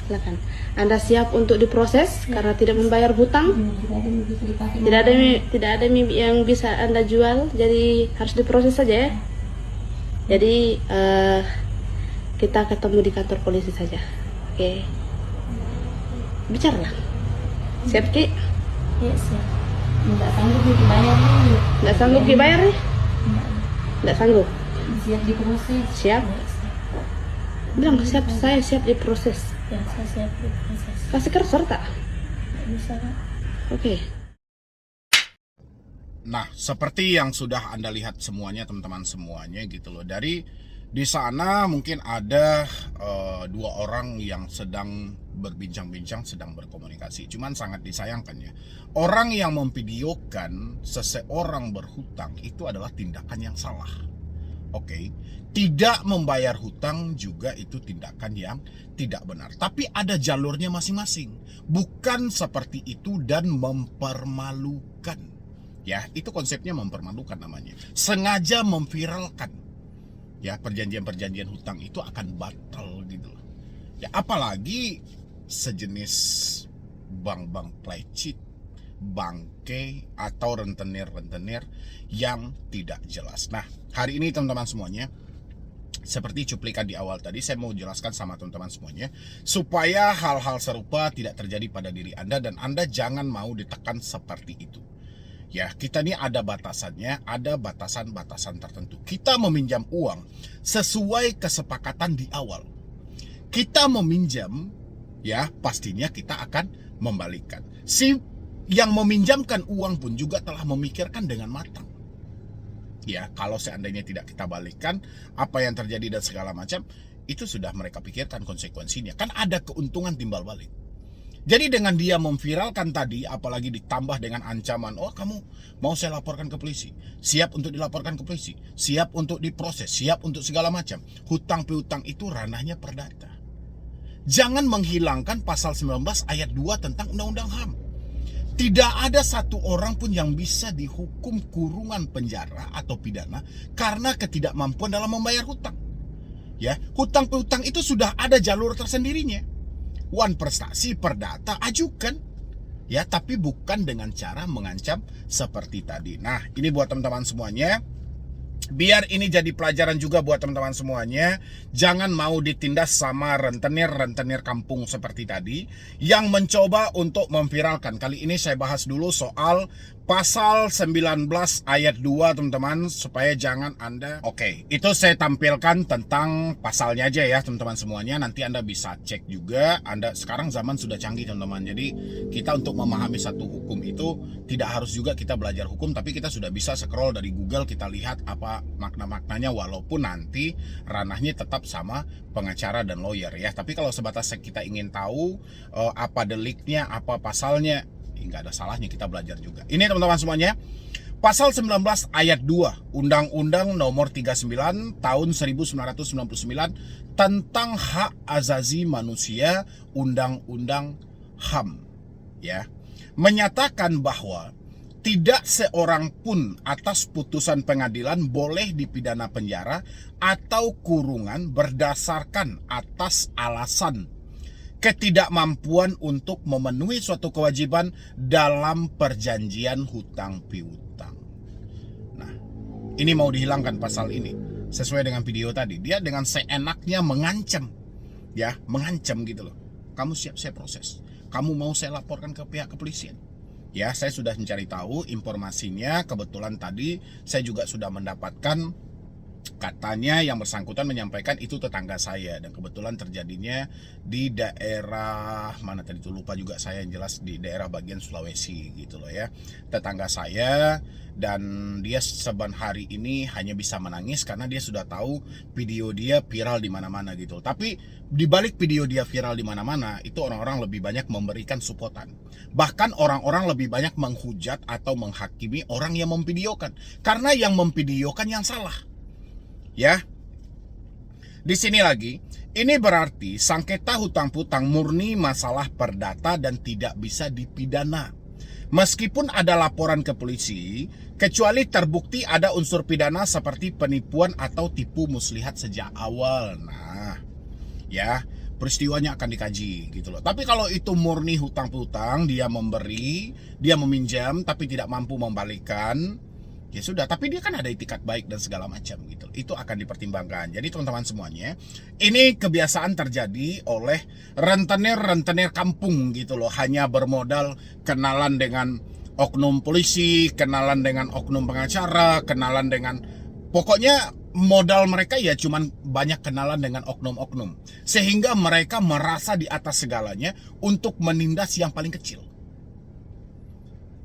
silakan. Anda siap untuk diproses karena tidak membayar hutang? Tidak ada yang bisa Anda jual, jadi harus diproses saja ya. Jadi kita ketemu di kantor polisi saja. Oke. Bicaralah. Siap, Ki? Iya, siap. Nggak sanggup dibayar nih. Nggak sanggup dibayar nih? Nggak sanggup. Siap diproses. Siap. Bilang siap, saya siap diproses. Ya, saya siap diproses. Kasih cursor tak? Nggak bisa, Kak. Oke. Nah, seperti yang sudah Anda lihat semuanya, teman-teman semuanya gitu loh. Dari di sana mungkin ada dua orang yang sedang berbincang-bincang, sedang berkomunikasi. Cuman sangat disayangkan ya, orang yang memvideokan seseorang berhutang itu adalah tindakan yang salah. Oke, tidak membayar hutang juga itu tindakan yang tidak benar. Tapi ada jalurnya masing-masing. Bukan seperti itu dan mempermalukan. Ya, itu konsepnya mempermalukan namanya. Sengaja memviralkan. Ya, perjanjian-perjanjian hutang itu akan batal gitu loh. Ya, apalagi sejenis bank-bank plecit, bangke, atau rentenir-rentenir yang tidak jelas. Nah, hari ini teman-teman semuanya, seperti cuplikan di awal tadi, saya mau jelaskan sama teman-teman semuanya supaya hal-hal serupa tidak terjadi pada diri Anda dan Anda jangan mau ditekan seperti itu. Ya, kita ini ada batasannya, ada batasan-batasan tertentu. Kita meminjam uang sesuai kesepakatan di awal. Kita meminjam, ya pastinya kita akan membalikkan. Si yang meminjamkan uang pun juga telah memikirkan dengan matang. Ya, kalau seandainya tidak kita balikkan, apa yang terjadi dan segala macam, itu sudah mereka pikirkan konsekuensinya. Kan ada keuntungan timbal balik. Jadi dengan dia memviralkan tadi, apalagi ditambah dengan ancaman, oh kamu mau saya laporkan ke polisi, siap untuk dilaporkan ke polisi, siap untuk diproses, siap untuk segala macam. Hutang piutang itu ranahnya perdata. Jangan menghilangkan pasal 19 ayat 2 tentang Undang-Undang HAM. Tidak ada satu orang pun yang bisa dihukum kurungan penjara atau pidana karena ketidakmampuan dalam membayar hutang. Ya, hutang piutang itu sudah ada jalur tersendirinya. Wan prestasi perdata ajukan, ya, tapi bukan dengan cara mengancam seperti tadi. Nah, ini buat teman-teman semuanya, biar ini jadi pelajaran juga buat teman-teman semuanya. Jangan mau ditindas sama rentenir-rentenir kampung seperti tadi yang mencoba untuk memviralkan. Kali ini saya bahas dulu soal pasal 19 ayat 2 teman-teman, supaya jangan Anda... Oke, itu saya tampilkan tentang pasalnya aja ya teman-teman semuanya. Nanti Anda bisa cek juga. Anda sekarang zaman sudah canggih teman-teman. Jadi kita untuk memahami satu hukum itu tidak harus juga kita belajar hukum, tapi kita sudah bisa scroll dari Google, kita lihat apa makna-maknanya, walaupun nanti ranahnya tetap sama pengacara dan lawyer ya. Tapi kalau sebatas kita ingin tahu apa deliknya, apa pasalnya, nggak ada salahnya kita belajar juga. Ini teman-teman semuanya, pasal 19 ayat 2 Undang-Undang nomor 39 tahun 1999 tentang hak azazi manusia, Undang-Undang HAM ya, menyatakan bahwa tidak seorang pun atas putusan pengadilan boleh dipidana penjara atau kurungan berdasarkan atas alasan ketidakmampuan untuk memenuhi suatu kewajiban dalam perjanjian hutang piutang. Nah, ini mau dihilangkan pasal ini. Sesuai dengan video tadi, dia dengan seenaknya mengancam, ya, mengancam gitu loh. Kamu siap saya proses, kamu mau saya laporkan ke pihak kepolisian. Ya, saya sudah mencari tahu informasinya. Kebetulan tadi saya juga sudah mendapatkan, katanya yang bersangkutan menyampaikan itu tetangga saya, dan kebetulan terjadinya di daerah mana tadi tuh, lupa juga saya, yang jelas di daerah bagian Sulawesi gitu loh ya, tetangga saya. Dan dia seban hari ini hanya bisa menangis karena dia sudah tahu video dia viral di mana-mana gitu. Tapi di balik video dia viral di mana-mana itu orang-orang lebih banyak memberikan supportan. Bahkan orang-orang lebih banyak menghujat atau menghakimi orang yang memvideokan, karena yang memvideokan yang salah. Ya, di sini lagi, ini berarti sengketa hutang piutang murni masalah perdata dan tidak bisa dipidana. Meskipun ada laporan ke polisi, kecuali terbukti ada unsur pidana seperti penipuan atau tipu muslihat sejak awal. Nah, ya, peristiwanya akan dikaji gitu loh. Tapi kalau itu murni hutang piutang, dia memberi, dia meminjam tapi tidak mampu membalikkan, ya sudah. Tapi dia kan ada itikat baik dan segala macam gitu. Itu akan dipertimbangkan. Jadi teman-teman semuanya, ini kebiasaan terjadi oleh rentenir-rentenir kampung gitu loh. Hanya bermodal kenalan dengan oknum polisi, kenalan dengan oknum pengacara, kenalan dengan, pokoknya modal mereka ya cuman banyak kenalan dengan oknum-oknum. Sehingga mereka merasa di atas segalanya untuk menindas yang paling kecil.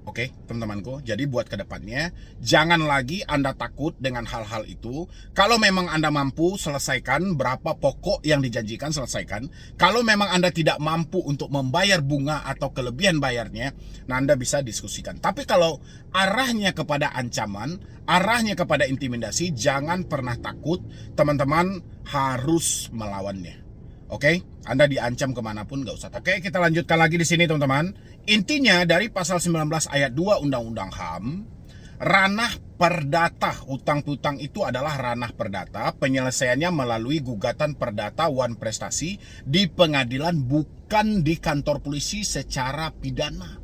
Oke, teman-temanku, jadi buat kedepannya, jangan lagi Anda takut dengan hal-hal itu. Kalau memang Anda mampu, selesaikan berapa pokok yang dijanjikan, selesaikan. Kalau memang Anda tidak mampu untuk membayar bunga atau kelebihan bayarnya, nah Anda bisa diskusikan. Tapi kalau arahnya kepada ancaman, arahnya kepada intimidasi, jangan pernah takut, teman-teman harus melawannya. Oke, Anda diancam kemanapun nggak usah. Oke, kita lanjutkan lagi di sini teman-teman. Intinya dari pasal 19 ayat 2 Undang-Undang HAM, ranah perdata hutang piutang itu adalah ranah perdata. Penyelesaiannya melalui gugatan perdata wan prestasi di pengadilan, bukan di kantor polisi secara pidana.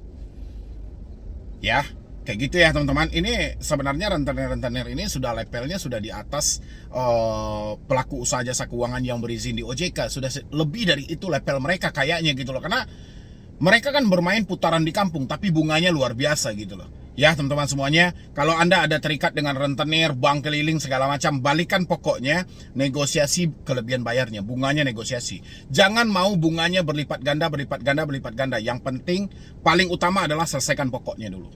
Ya, kayak gitu ya teman-teman. Ini sebenarnya rentenir-rentenir ini sudah levelnya sudah di atas pelaku usaha jasa keuangan yang berizin di OJK. Sudah lebih dari itu level mereka kayaknya gitu loh. Karena mereka kan bermain putaran di kampung, tapi bunganya luar biasa gitu loh. Ya teman-teman semuanya, kalau Anda ada terikat dengan rentenir, bank keliling segala macam, balikan pokoknya, negosiasi kelebihan bayarnya, bunganya negosiasi. Jangan mau bunganya berlipat ganda, berlipat ganda, berlipat ganda. Yang penting, paling utama adalah selesaikan pokoknya dulu.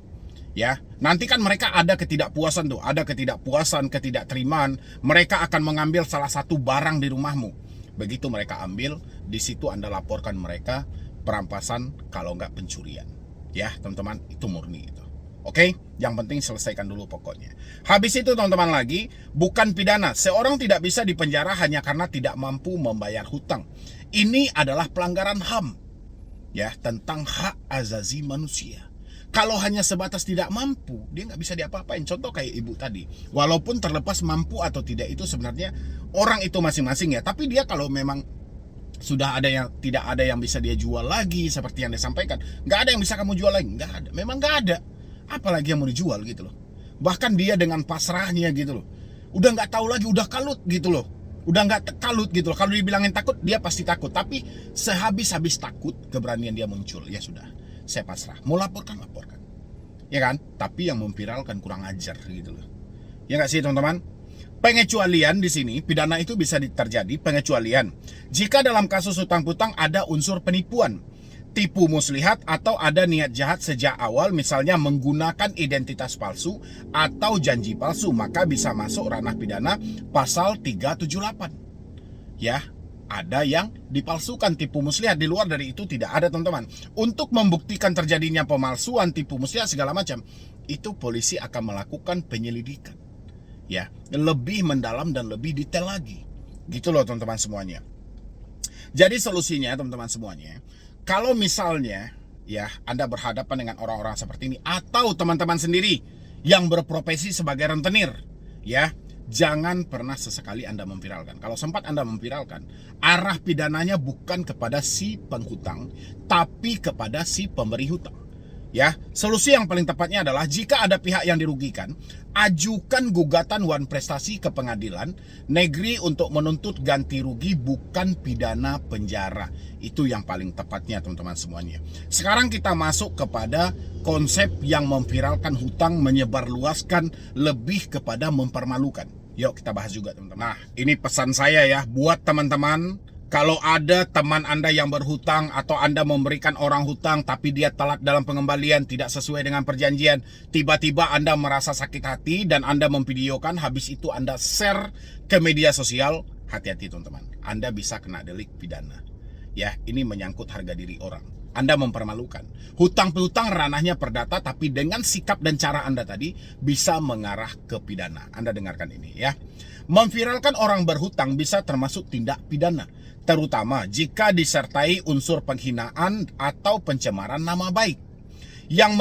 Ya, nanti kan mereka ada ketidakpuasan tuh, ada ketidakpuasan, ketidakterimaan, mereka akan mengambil salah satu barang di rumahmu. Begitu mereka ambil, di situ Anda laporkan mereka perampasan, kalau nggak pencurian. Ya, teman-teman, itu murni itu. Oke, yang penting selesaikan dulu pokoknya. Habis itu teman-teman lagi, bukan pidana. Seorang tidak bisa dipenjara hanya karena tidak mampu membayar hutang. Ini adalah pelanggaran HAM. Ya, tentang hak azazi manusia. Kalau hanya sebatas tidak mampu, dia nggak bisa diapa-apain. Contoh kayak ibu tadi. Walaupun terlepas mampu atau tidak itu sebenarnya orang itu masing-masing ya. Tapi dia kalau memang sudah ada yang tidak ada yang bisa dia jual lagi seperti yang disampaikan, nggak ada yang bisa kamu jual lagi, nggak ada, memang nggak ada, apalagi yang mau dijual gitu loh. Bahkan dia dengan pasrahnya gitu loh, udah nggak tahu lagi, udah kalut gitu loh, udah nggak kalut gitu loh. Kalau dibilangin takut, dia pasti takut, tapi sehabis-habis takut keberanian dia muncul. Ya sudah, saya pasrah, mau laporkan, ya kan. Tapi yang memviralkan kurang ajar gitu loh, ya nggak sih teman-teman. Pengecualian di sini, pidana itu bisa terjadi pengecualian jika dalam kasus hutang piutang ada unsur penipuan, tipu muslihat, atau ada niat jahat sejak awal, misalnya menggunakan identitas palsu atau janji palsu, maka bisa masuk ranah pidana pasal 378. Ya, ada yang dipalsukan, tipu muslihat. Di luar dari itu tidak ada teman-teman. Untuk membuktikan terjadinya pemalsuan, tipu muslihat segala macam, itu polisi akan melakukan penyelidikan. Ya, lebih mendalam dan lebih detail lagi. Gitu loh teman-teman semuanya. Jadi solusinya teman-teman semuanya, kalau misalnya ya Anda berhadapan dengan orang-orang seperti ini, atau teman-teman sendiri yang berprofesi sebagai rentenir, ya, jangan pernah sesekali Anda memviralkan. Kalau sempat Anda memviralkan, arah pidananya bukan kepada si penghutang, tapi kepada si pemberi hutang. Ya, solusi yang paling tepatnya adalah jika ada pihak yang dirugikan, ajukan gugatan wan prestasi ke pengadilan negeri untuk menuntut ganti rugi, bukan pidana penjara. Itu yang paling tepatnya teman-teman semuanya. Sekarang kita masuk kepada konsep yang memviralkan hutang, menyebarluaskan, lebih kepada mempermalukan. Yuk kita bahas juga teman-teman. Nah, ini pesan saya ya buat teman-teman. Kalau ada teman Anda yang berhutang atau Anda memberikan orang hutang tapi dia telat dalam pengembalian, tidak sesuai dengan perjanjian, tiba-tiba Anda merasa sakit hati dan Anda memvideokan, habis itu Anda share ke media sosial, hati-hati teman-teman, Anda bisa kena delik pidana. Ya, ini menyangkut harga diri orang. Anda mempermalukan. Hutang piutang ranahnya perdata, tapi dengan sikap dan cara Anda tadi bisa mengarah ke pidana. Anda dengarkan ini ya. Memviralkan orang berhutang bisa termasuk tindak pidana, terutama jika disertai unsur penghinaan atau pencemaran nama baik yang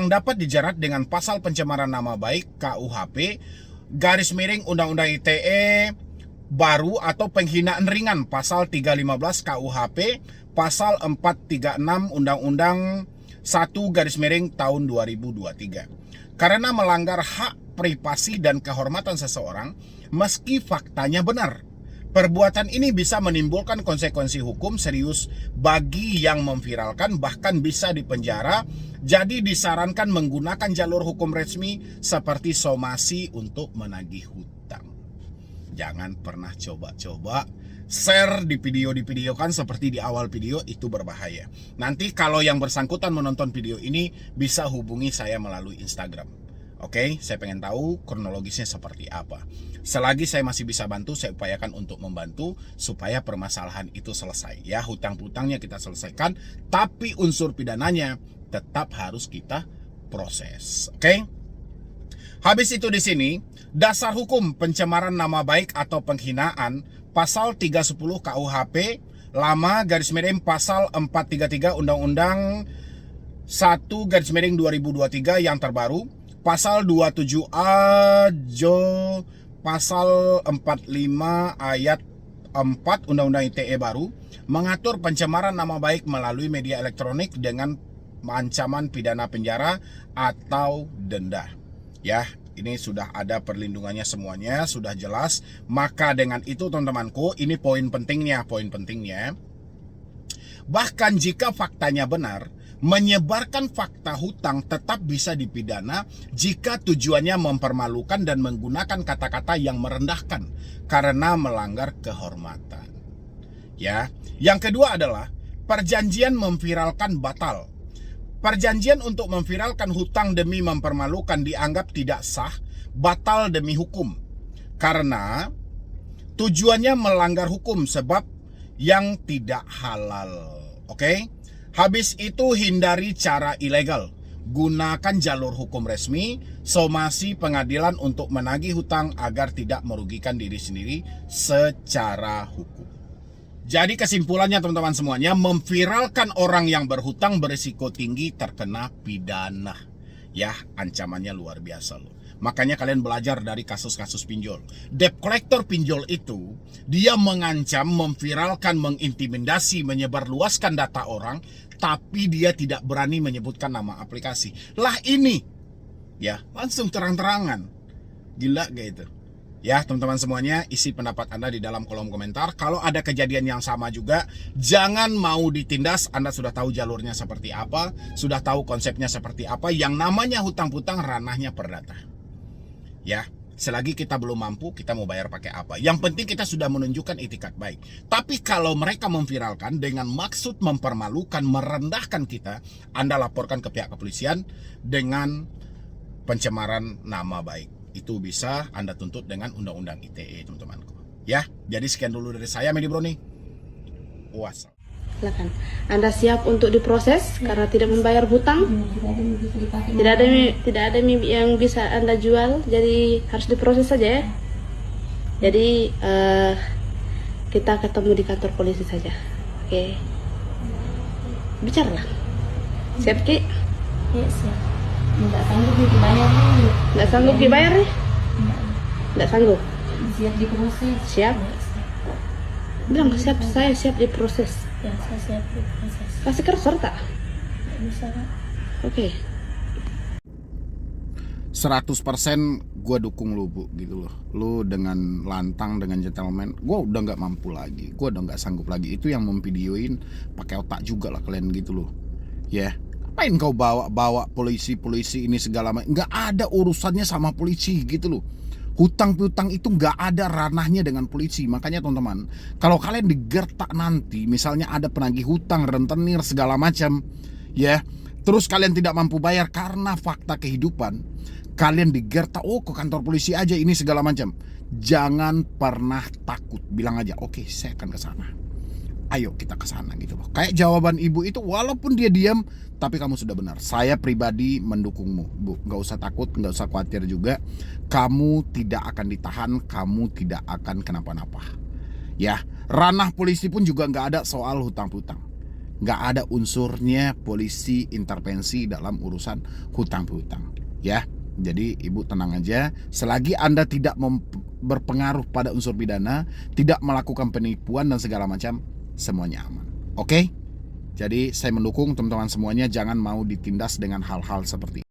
dapat dijerat dengan pasal pencemaran nama baik KUHP / Undang-Undang ITE baru atau penghinaan ringan pasal 315 KUHP, pasal 436 Undang-Undang 1 tahun 2023. Karena melanggar hak privasi dan kehormatan seseorang meski faktanya benar. Perbuatan ini bisa menimbulkan konsekuensi hukum serius bagi yang memviralkan, bahkan bisa dipenjara. Jadi disarankan menggunakan jalur hukum resmi seperti somasi untuk menagih hutang. Jangan pernah coba-coba share di videokan seperti di awal video, itu berbahaya. Nanti kalau yang bersangkutan menonton video ini bisa hubungi saya melalui Instagram. Oke, saya pengen tahu kronologisnya seperti apa. Selagi saya masih bisa bantu, saya upayakan untuk membantu supaya permasalahan itu selesai. Ya, hutang-hutangnya kita selesaikan, tapi unsur pidananya tetap harus kita proses. Oke? Habis itu di sini, dasar hukum pencemaran nama baik atau penghinaan pasal 310 KUHP lama pasal 433 Undang-Undang 1/2023 yang terbaru, pasal 27A pasal 45 ayat 4 Undang-Undang ITE baru mengatur pencemaran nama baik melalui media elektronik dengan ancaman pidana penjara atau denda. Ya, ini sudah ada perlindungannya semuanya, sudah jelas. Maka dengan itu teman-temanku, ini poin pentingnya. Bahkan jika faktanya benar, menyebarkan fakta hutang tetap bisa dipidana jika tujuannya mempermalukan dan menggunakan kata-kata yang merendahkan karena melanggar kehormatan. Ya, yang kedua adalah perjanjian memviralkan batal. Perjanjian untuk memviralkan hutang demi mempermalukan dianggap tidak sah, batal demi hukum. Karena tujuannya melanggar hukum sebab yang tidak halal. Oke? Habis itu hindari cara ilegal. Gunakan jalur hukum resmi, somasi pengadilan untuk menagih hutang agar tidak merugikan diri sendiri secara hukum. Jadi kesimpulannya teman-teman semuanya, memviralkan orang yang berhutang berisiko tinggi terkena pidana. Ya, ancamannya luar biasa loh. Makanya kalian belajar dari kasus-kasus pinjol. Debt collector pinjol itu, dia mengancam, memviralkan, mengintimidasi, menyebarluaskan data orang, tapi dia tidak berani menyebutkan nama aplikasi. Lah ini, ya langsung terang-terangan. Gila gak itu? Ya teman-teman semuanya, isi pendapat Anda di dalam kolom komentar. Kalau ada kejadian yang sama juga, jangan mau ditindas. Anda sudah tahu jalurnya seperti apa, sudah tahu konsepnya seperti apa. Yang namanya hutang-hutang ranahnya perdata. Ya, selagi kita belum mampu, kita mau bayar pakai apa. Yang penting kita sudah menunjukkan itikat baik. Tapi kalau mereka memviralkan dengan maksud mempermalukan, merendahkan kita, Anda laporkan ke pihak kepolisian dengan pencemaran nama baik. Itu bisa Anda tuntut dengan Undang-Undang ITE, teman-temanku. Ya, jadi sekian dulu dari saya, Medi Broni. Wassalam. Silakan. Anda siap untuk diproses karena tidak membayar hutang? Tidak ada yang bisa Anda jual, jadi harus diproses saja ya. Jadi kita ketemu di kantor polisi saja. Oke. Bicaralah. Siap, Ki? Ya, siap. Nggak sanggup dibayar nih. Nggak sanggup dibayar nih? Nggak sanggup. Siap diproses. Siap. Bilang siap, saya siap diproses. Ya, saya siap diproses. Kasih cursor tak? Nggak bisa, Kak. Oke. 100% gue dukung lu, Bu, gitu loh. Lu dengan lantang, dengan gentleman, gue udah nggak mampu lagi, gue udah nggak sanggup lagi. Itu yang memvideoin pakai otak juga lah kalian gitu loh. Ya, ngapain kau bawa polisi ini segala macam? Nggak ada urusannya sama polisi gitu loh. Hutang piutang itu nggak ada ranahnya dengan polisi. Makanya teman-teman, kalau kalian digertak nanti, misalnya ada penagih hutang, rentenir segala macam, ya, terus kalian tidak mampu bayar karena fakta kehidupan, kalian digertak, oh ke kantor polisi aja ini segala macam. Jangan pernah takut, bilang aja, oke, saya akan ke sana. Ayo kita ke sana gitu loh. Kayak jawaban ibu itu, walaupun dia diam, tapi kamu sudah benar. Saya pribadi mendukungmu, Bu. Nggak usah takut, nggak usah khawatir juga. Kamu tidak akan ditahan, kamu tidak akan kenapa-napa. Ya, ranah polisi pun juga nggak ada soal hutang-hutang. Nggak ada unsurnya polisi intervensi dalam urusan hutang-hutang. Ya, jadi ibu tenang aja. Selagi Anda tidak berpengaruh pada unsur pidana, tidak melakukan penipuan dan segala macam, semuanya aman. Oke? Jadi saya mendukung teman-teman semuanya jangan mau ditindas dengan hal-hal seperti ini.